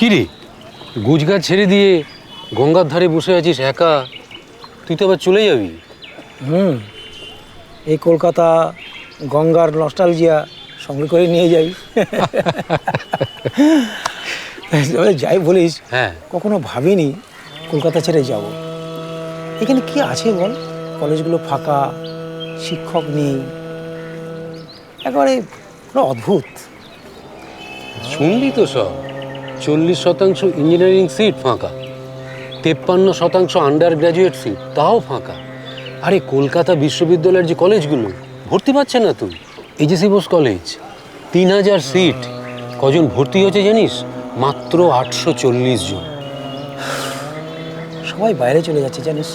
কি রে, গুজগাছ ছেড়ে দিয়ে গঙ্গার ধারে বসে আছিস একা? তুই তো আবার চলে যাবি। এই কলকাতা গঙ্গার নস্টালজিয়া সঙ্গে করে নিয়ে যাই। তবে যাই বলিস, হ্যাঁ, কখনো ভাবিনি কলকাতা ছেড়ে যাব। এখানে কি আছে বল? কলেজগুলো ফাঁকা, শিক্ষক নেই, একেবারে পুরো অদ্ভুত। শুনলি তো সব। 40% ইঞ্জিনিয়ারিং সিট ফাঁকা, 53% আন্ডার গ্র্যাজুয়েট সিট তাও ফাঁকা। আরে কলকাতা বিশ্ববিদ্যালয়ের যে কলেজগুলো, ভর্তি পাচ্ছে না তুই। এইচএসসি বোস কলেজ 3000 সিট, কজন ভর্তি হয়েছে জানিস? মাত্র 840 জন। সবাই বাইরে চলে যাচ্ছে জানিস,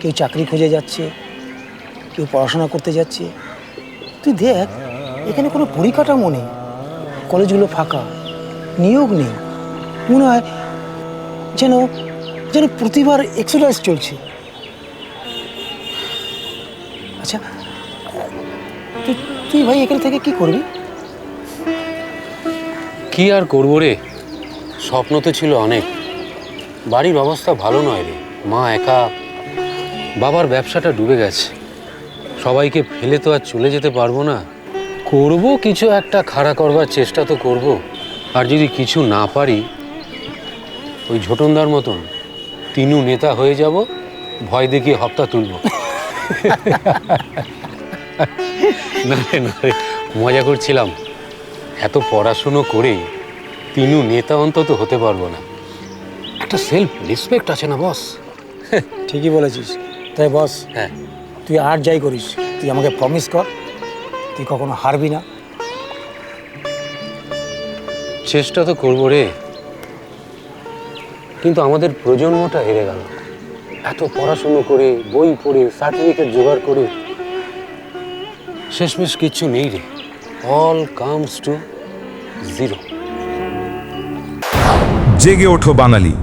কেউ চাকরি খুঁজে যাচ্ছে, কেউ পড়াশোনা করতে যাচ্ছে। তুই দেখ, এখানে কোনো পরিকাঠামো নেই, কলেজগুলো ফাঁকা, নিয়োগ নেই। মনে হয় যেন যেন প্রতিবার এক্সারসাইজ চলছে। আচ্ছা, তুই তুই ভাই এখান থেকে কি করবি? কি আর করবো রে, স্বপ্ন তো ছিল অনেক। বাড়ির অবস্থা ভালো নয় রে, মা একা, বাবার ব্যবসাটা ডুবে গেছে। সবাইকে ফেলে তো আর চলে যেতে পারবো না। করব কিছু একটা খাড়া করবার চেষ্টা তো করব। আর যদি কিছু না পারি, ওই ঝোটনদার মতন তিনু নেতা হয়ে যাব, ভয় দেখিয়ে হপ্তা তুলব। না রে, না রে, মজা করছিলাম। এত পড়াশুনো করে তিনু নেতা অন্তত হতে পারবো না। একটা সেলফ রেসপেক্ট আছে না বস? ঠিকই বলেছিস। তাই বস, হ্যাঁ, তুই আর যাই করিস, তুই আমাকে প্রমিস কর তুই কখনো হারবি না। চেষ্টা তো করবো রে, কিন্তু আমাদের প্রজন্মটা হেরে গেল। এত পড়াশুনো করে, বই পড়ে, সার্টিফিকেট জোগাড় করে শেষমেশ কিচ্ছু নেই রে। All comes to zero. জেগে ওঠো বাঙালি।